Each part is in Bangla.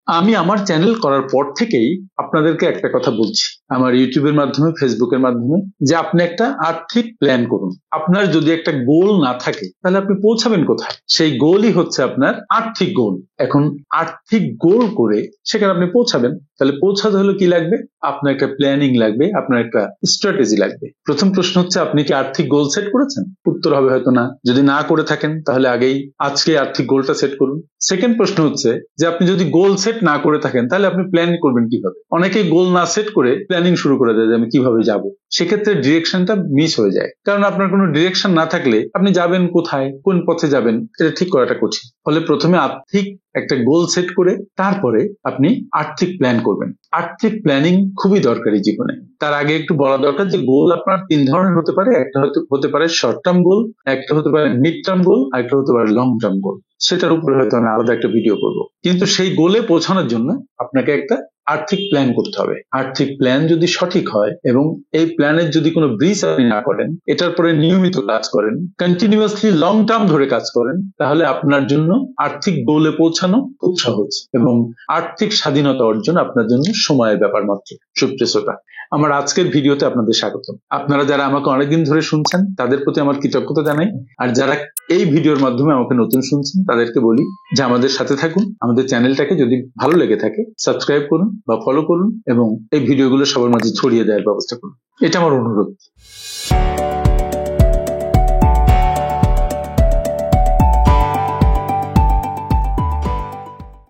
আমি আমার চ্যানেল করার পর থেকেই আপনাদেরকে একটা কথা বলছি, আমার ইউটিউবের মাধ্যমে, ফেসবুকের মাধ্যমে, যে আপনি একটা আর্থিক প্ল্যান করুন। আপনার যদি একটা গোল না থাকে তাহলে আপনি পৌঁছাবেন কোথায়? সেই গোলই হচ্ছে আপনার আর্থিক গোল। এখন আর্থিক গোল করে সেখানে আপনি পৌঁছাবেন, তাহলে পৌঁছাতে হলে কি লাগবে? আপনার একটা প্ল্যানিং লাগবে, আপনার একটা স্ট্র্যাটেজি লাগবে। প্রথম প্রশ্ন হচ্ছে, আপনি কি আর্থিক গোল সেট করেছেন? উত্তর হবে হয়তো না। যদি না করে থাকেন তাহলে আগেই আজকে আর্থিক গোলটা সেট করুন। সেকেন্ড প্রশ্ন হচ্ছে যে আপনি যদি গোল সেট না করে থাকেন তাহলে আপনি প্ল্যান করবেন কিভাবে? অনেকেই গোল না সেট করে প্ল্যানিং শুরু করে দেয় যে আমি কিভাবে যাব। সেক্ষেত্রে ডিরেকশনটা মিস হয়ে যায়, কারণ আপনার কোনো ডিরেকশন না থাকলে আপনি যাবেন কোথায়, কোন পথে যাবেন, এটা ঠিক করাটা কঠিন। ফলে প্রথমে আর্থিক একটা গোল সেট করে তারপরে আপনি আর্থিক প্ল্যান করবেন। আর্থিক প্ল্যানিং খুবই দরকারি জীবনে। তার আগে একটু বলা দরকার যে গোল আপনার তিন ধরনের হতে পারে। একটা হতে পারে শর্ট টার্ম গোল, একটা হতে পারে মিড টার্ম গোল, আর একটা হতে পারে লং টার্ম গোল। সেটার উপরে হয়তো আমি আলাদা একটা ভিডিও করব। কিন্তু সেই গোলে পৌঁছানোর জন্য আপনাকে একটা আর্থিক প্ল্যান করতে হবে। আর্থিক প্ল্যান যদি সঠিক হয় এবং এই প্ল্যানের যদি কোনো ব্রিজ আপনি না করেন, এটার পরে নিয়মিত কাজ করেন, কন্টিনিউয়াসলি লং টার্ম ধরে কাজ করেন, তাহলে আপনার জন্য আর্থিক গোলে পৌঁছানো খুব সহজ এবং আর্থিক স্বাধীনতা অর্জন আপনার জন্য সময়ের ব্যাপার মাত্র। সুপ্রিয় শ্রোতা, আমার আজকের ভিডিওতে আপনাদের স্বাগত। আপনারা যারা আমাকে অনেকদিন ধরে শুনছেন তাদের প্রতি আমার কৃতজ্ঞতা জানাই, আর যারা এই ভিডিওর মাধ্যমে আমাকে নতুন শুনছেন তাদেরকে বলি যে আমাদের সাথে থাকুন। আমাদের চ্যানেলটাকে যদি ভালো লেগে থাকে সাবস্ক্রাইব করুন বা ফলো করুন এবং এই ভিডিওগুলো সবার মাঝে ছড়িয়ে দেওয়ার ব্যবস্থা করুন, এটা আমার অনুরোধ।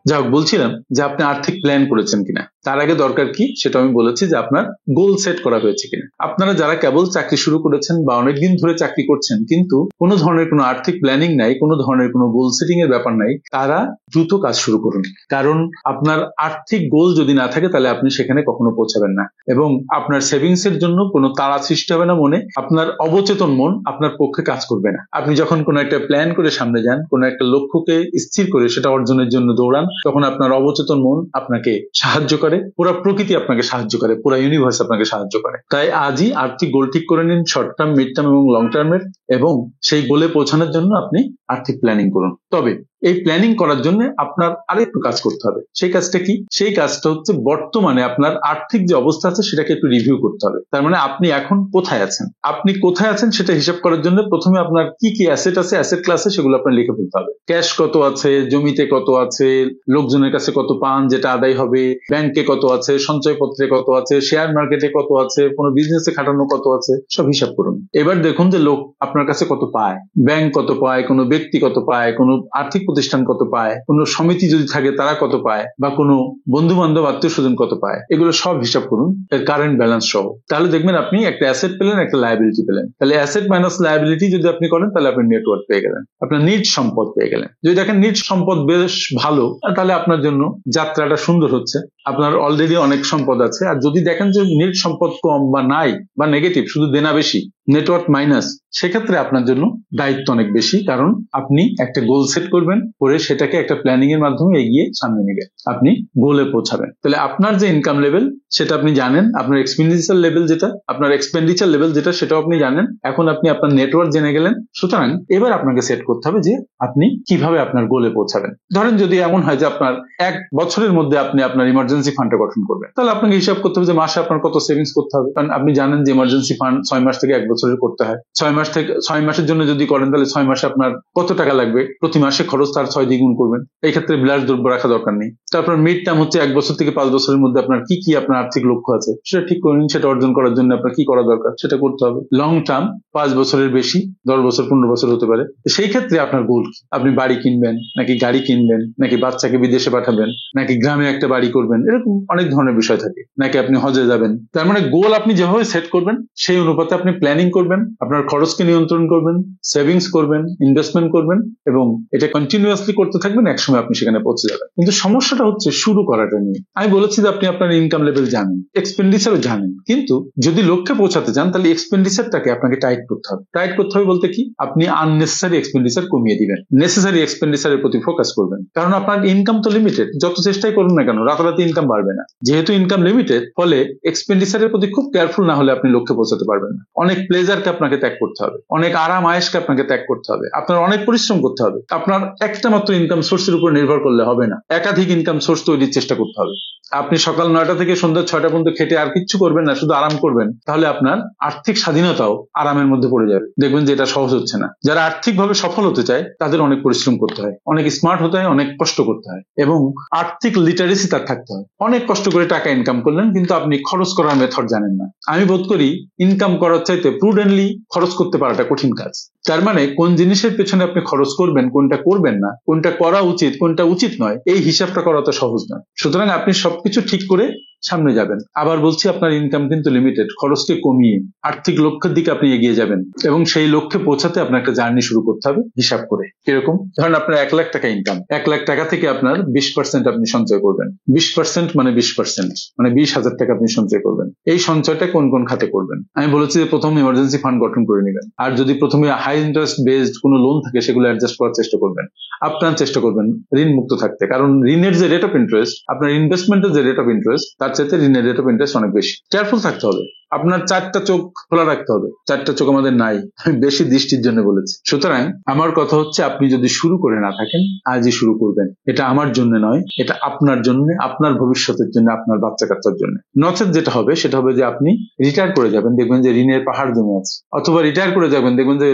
যাই হোক, বলছিলাম যে আপনি আর্থিক প্ল্যান করেছেন কিনা। তার আগে দরকার কি সেটা আমি বলেছি, যে আপনার গোল সেট করা হয়েছে কিনা। আপনারা যারা কেবল চাকরি শুরু করেছেন বা অনেকদিন ধরে চাকরি করছেন কিন্তু কোনো ধরনের কোনো আর্থিক প্ল্যানিং নাই, কোনো ধরনের কোনো গোল সেটিং এর ব্যাপার নাই, তারা দ্রুত কাজ শুরু করুন। কারণ আপনার আর্থিক গোল যদি না থাকে তাহলে আপনি সেখানে কখনো পৌঁছাবেন না এবং আপনার সেভিংস এর জন্য কোনো তাড়া সৃষ্টি হবে না মনে। আপনার অবচেতন মন আপনার পক্ষে কাজ করবে না। আপনি যখন কোনো একটা প্ল্যান করে সামনে যান, কোনো একটা লক্ষ্যকে স্থির করে সেটা অর্জনের জন্য দৌড়ান, তখন আপনার অবচেতন মন আপনাকে সাহায্য করে, পুরো প্রকৃতি আপনাকে সাহায্য করে, পুরো ইউনিভার্স আপনাকে সাহায্য করে। তাই আজই আর্থিক গোল ঠিক করে নিন, শর্ট টার্ম, মিড টার্ম এবং লং টার্মের, এবং সেই গোলে পৌঁছানোর জন্য আপনি আর্থিক প্ল্যানিং করুন। তবে এই প্ল্যানিং করার জন্য আপনার আরেকটু কাজ করতে হবে। সেই কাজটা কি? সেই কাজটা হচ্ছে বর্তমানে আপনার আর্থিক যে অবস্থা আছে সেটাকে একটু রিভিউ করতে হবে। তার মানে আপনি এখন কোথায় আছেন, আপনি কোথায় আছেন সেটা হিসাব করার জন্য প্রথমে আপনার কি কি অ্যাসেট আছে, অ্যাসেট ক্লাসে সেগুলো আপনার লিখে ফেলতে হবে। ক্যাশ কত আছে, জমিতে কত আছে, লোকজনের কাছে কত পান যেটা আদায় হবে, ব্যাংকে কত আছে, সঞ্চয়পত্রে কত আছে, শেয়ার মার্কেটে কত আছে, কোনো বিজনেসে খাটানো কত আছে, সব হিসাব করুন। এবার দেখুন যে লোক আপনার কাছে কত পায়, ব্যাংক কত পায়, কোনো ব্যক্তি কত পায়, কোনো আর্থিক প্রতিষ্ঠান কত পায়, কোনো সমিতি যদি থাকে তারা কত পায়, বা কোনো বন্ধু বান্ধব আত্মীয় স্বজন কত পায়, এগুলো সব হিসাব করুন এর কারেন্ট ব্যালেন্স সহ। তাহলে দেখবেন আপনি একটা অ্যাসেট পেলেন, একটা লায়াবিলিটি পেলেন। তাহলে অ্যাসেট মাইনাস লায়াবিলিটি যদি আপনি করেন তাহলে আপনি নেটওয়ার্ক পেয়ে গেলেন, আপনার নিজ সম্পদ পেয়ে গেলেন। যদি দেখেন নিজ সম্পদ বেশ ভালো, তাহলে আপনার জন্য যাত্রাটা সুন্দর হচ্ছে, আপনার অলরেডি অনেক সম্পদ আছে। আর যদি দেখেন যে নিজ সম্পদ কম বা নাই বা নেগেটিভ, শুধু দেনা বেশি, নেটওয়ার্ক মাইনাস, সেক্ষেত্রে আপনার জন্য দায়িত্ব অনেক বেশি। কারণ আপনি একটা গোল সেট করবেন, করে সেটাকে একটা প্ল্যানিং এর মাধ্যমে এগিয়ে সামনে নেবেন, আপনি গোলে পৌঁছাবেন। তাহলে আপনার যে ইনকাম লেভেল সেটা আপনি জানেন, আপনার এক্সপেন্ডিচার লেভেল যেটা, আপনার এক্সপেন্ডিচার লেভেল যেটা, সেটাও আপনি জানেন। এখন আপনি আপনার নেটওয়ার্ক জেনে গেলেন, সুতরাং এবার আপনাকে সেট করতে হবে যে আপনি কিভাবে আপনার গোলে পৌঁছাবেন। ধরেন যদি এমন হয় যে আপনার এক বছরের মধ্যে আপনি আপনার ইমার্জেন্সি ফান্ডটা গঠন করবেন, তাহলে আপনাকে হিসাব করতে হবে যে মাসে আপনার কত সেভিংস করতে হবে। কারণ আপনি জানেন যে ইমার্জেন্সি ফান্ড 6 মাস থেকে 1 বছরের করতে হয়। 6 মাসের জন্য যদি করেন তাহলে 6 মাসে আপনার কত টাকা লাগবে, প্রতি মাসে খরচ তার 6 দ্বিগুণ করবেন। এই ক্ষেত্রে বিলাসদ্রব্য রাখা দরকার নেই। তারপর মিড টার্ম হচ্ছে 1 বছর থেকে 5 বছরের মধ্যে আপনার কি কি আপনার আর্থিক লক্ষ্য আছে সেটা ঠিক করে নিন, সেটা অর্জন করার জন্য আপনার কি করা দরকার সেটা করতে হবে। লং টার্ম 5 বছরের বেশি, 10 বছর 15 বছর হতে পারে। সেই ক্ষেত্রে আপনার গোল কি? আপনি বাড়ি কিনবেন নাকি গাড়ি কিনবেন, নাকি বাচ্চাকে বিদেশে পাঠাবেন, নাকি গ্রামে একটা বাড়ি করবেন, এরকম অনেক ধরনের বিষয় থাকে, নাকি আপনি হজে যাবেন। তার মানে গোল আপনি যেভাবে সেট করবেন সেই অনুপাতে আপনি প্ল্যানিং করবেন, আপনার খরচকে নিয়ন্ত্রণ করবেন, সেভিংস করবেন, ইনভেস্টমেন্ট করবেন এবং এটা কন্টিনিউয়াসলি করতে থাকবেন। একসময় আপনি সেখানে পৌঁছে যাবেন। কিন্তু সমস্যাটা হচ্ছে শুরু করাটা নিয়ে। আমি বলেছি যে আপনি আপনার ইনকাম লেভেল জানেন, এক্সপেন্ডিচারও জানেন, কিন্তু যদি লক্ষ্যে পৌঁছাতে চান তাহলে এক্সপেন্ডিচারটাকে আপনাকে টাইট করতে হবে। টাইট করতে হবে বলতে কি? আপনি আননেসেসারি এক্সপেন্ডিচার কমিয়ে দিবেন, নেসেসারি এক্সপেন্ডিচারের প্রতি ফোকাস করবেন। কারণ আপনার ইনকাম তো লিমিটেড, যত চেষ্টাই করুন না কেন রাতারাতি ইনকাম বাড়বে না। যেহেতু ইনকাম লিমিটেড, ফলে এক্সপেন্ডিচারের প্রতি খুব কেয়ারফুল না হলে আপনি লক্ষ্যে পৌঁছাতে পারবেন না। অনেক প্লেজারকে আপনাকে ত্যাগ করতে হবে, অনেক আরাম আয়েশকে আপনাকে ত্যাগ করতে হবে, আপনার অনেক পরিশ্রম করতে হবে। আপনার একটা মাত্র ইনকাম সোর্সের উপর নির্ভর করলে হবে না, একাধিক ইনকাম সোর্স তৈরির চেষ্টা করতে হবে। আপনি সকাল 9টা থেকে সন্ধ্যা 6টা পর্যন্ত খেটে আর কিচ্ছু করবেন না, শুধু আরাম করবেন, তাহলে আপনার আর্থিক স্বাধীনতাও আরামের মধ্যে পড়ে যাবে। দেখবেন যে এটা সহজ হচ্ছে না। যারা আর্থিকভাবে সফল হতে চায় তাদের অনেক পরিশ্রম করতে হয়, অনেক স্মার্ট হতে হয়, অনেক কষ্ট করতে হয়, এবং আর্থিক লিটারেসি তার থাকতে হয়। অনেক কষ্ট করে টাকা ইনকাম করলেন কিন্তু আপনি খরচ করার মেথড জানেন না। আমি বোধ করি ইনকাম করার চাইতে প্রুডেন্টলি খরচ করতে পারাটা কঠিন কাজ। তার মানে কোন জিনিসের পেছনে আপনি খরচ করবেন, কোনটা করবেন না, কোনটা করা উচিত, কোনটা উচিত নয়, এই হিসাবটা করা তো সহজ নয়। সুতরাং আপনি সবকিছু ঠিক করে সামনে যাবেন। আবার বলছি, আপনার ইনকাম কিন্তু লিমিটেড, খরচকে কমিয়ে আর্থিক লক্ষ্যের দিকে আপনি এগিয়ে যাবেন, এবং সেই লক্ষ্যে পৌঁছাতে আপনার একটা জার্নি শুরু করতে হবে হিসাব করে। কিরকম? ধরেন আপনার 1 লাখ টাকা ইনকাম, 1 লাখ টাকা থেকে আপনার 20% আপনি সঞ্চয় করবেন। 20% মানে 20%, মানে 20,000 টাকা আপনি সঞ্চয় করবেন। এই সঞ্চয়টা কোন কোন খাতে করবেন? আমি বলেছি যে প্রথম ইমার্জেন্সি ফান্ড গঠন করে নেবেন, আর যদি প্রথমে হাই ইন্টারেস্ট বেসড কোনো লোন থাকে সেগুলো অ্যাডজাস্ট করার চেষ্টা করবেন। আপনার চেষ্টা করবেন ঋণ মুক্ত থাকতে, কারণ ঋণের যে রেট অফ ইন্টারেস্ট, আপনার ইনভেস্টমেন্টের যে রেট অফ ইন্টারেস্ট, তার চাইতে ঋণের রেট অফ ইন্টারেস্ট অনেক বেশি। কেয়ারফুল থাকতে হবে, আপনার 4টা চোখ খোলা রাখতে হবে। 4টা চোখ আমাদের নাই, আমি বেশি দৃষ্টির জন্য বলেছি। সুতরাং আমার কথা হচ্ছে, আপনি যদি শুরু করে না থাকেন, আজই শুরু করবেন। এটা আমার জন্য নয়, এটা আপনার জন্য, আপনার ভবিষ্যতের জন্য, আপনার বাচ্চা কাচ্চার জন্য। নচেত যেটা হবে সেটা হবে যে আপনি রিটায়ার করে যাবেন, দেখবেন যে ঋণের পাহাড় জমে আছে, অথবা রিটায়ার করে যাবেন, দেখবেন যে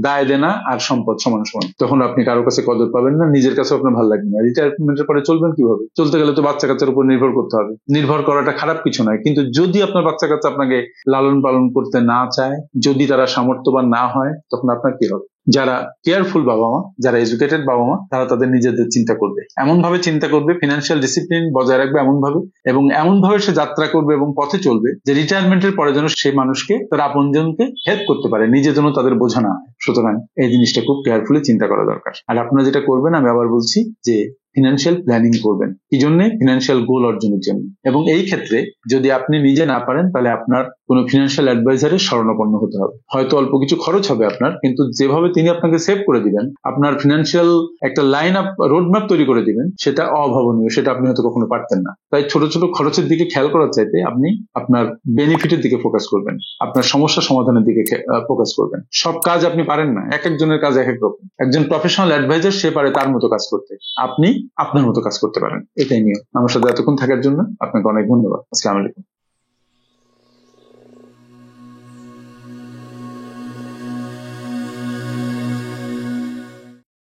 দায় দেনা আর সম্পদ সমান সমান। তখন আপনি কারো কাছে কদর পাবেন না, নিজের কাছে আপনার ভালো লাগবে না। রিটায়ারমেন্টের পরে চলবেন কিভাবে? চলতে গেলে তো বাচ্চা কাচ্চার উপর নির্ভর করতে হবে। নির্ভর করাটা খারাপ কিছু নয়, কিন্তু যদি আপনার বাচ্চা কাচ্চা আপনাকে লালন পালন করতে না চায়, যদি তারা সামর্থ্যবান না হয়, তখন আপনার কি হবে? যারা কেয়ারফুল বাবা মা, যারা এডুকেটেড বাবা মা, তারা তাদের নিজেদের চিন্তা করবে, এমন ভাবে চিন্তা করবে, ফিনান্সিয়াল ডিসিপ্লিন বজায় রাখবে এমন ভাবে, এবং এমন ভাবে সে যাত্রা করবে এবং পথে চলবে যে রিটায়ারমেন্টের পরে যেন সেই মানুষকে, তার আপনজনকে হেল্প করতে পারে, নিজে যেন তাদের বোঝা না হয়। সুতরাং এই জিনিসটা খুব কেয়ারফুলি চিন্তা করা দরকার। আর আপনারা যেটা করবেন, আমি আবার বলছি যে ফিনান্সিয়াল প্ল্যানিং করবেন। কি জন্য? ফিনান্সিয়াল গোল অর্জনের জন্য। এবং এই ক্ষেত্রে যদি আপনি নিজে না পারেন, তাহলে আপনার কোনো ফিনান্সিয়াল অ্যাডভাইজারের শরণাপন্ন হতে হবে। হয়তো অল্প কিছু খরচ হবে আপনার, কিন্তু যেভাবে তিনি আপনাকে সেভ করে দিবেন, আপনার ফিনান্সিয়াল একটা লাইন আপ, রোডম্যাপ তৈরি করে দিবেন, সেটা অভাবনীয়, সেটা আপনি হয়তো কখনো পারতেন না। তাই ছোট ছোট খরচের দিকে খেয়াল করার চাইতে আপনি আপনার বেনিফিটের দিকে ফোকাস করবেন, আপনার সমস্যা সমাধানের দিকে ফোকাস করবেন। সব কাজ আপনি পারেন না, এক একজনের কাজ এক এক রকম। একজন প্রফেশনাল অ্যাডভাইজার সে পারে তার মতো কাজ করতে, আপনি আপনার মতো কাজ করতে পারেন। এটাই নিয়ম। আমার সাথে এতক্ষণ থাকার জন্য আপনাকে অনেক ধন্যবাদ। আসসালামু আলাইকুম।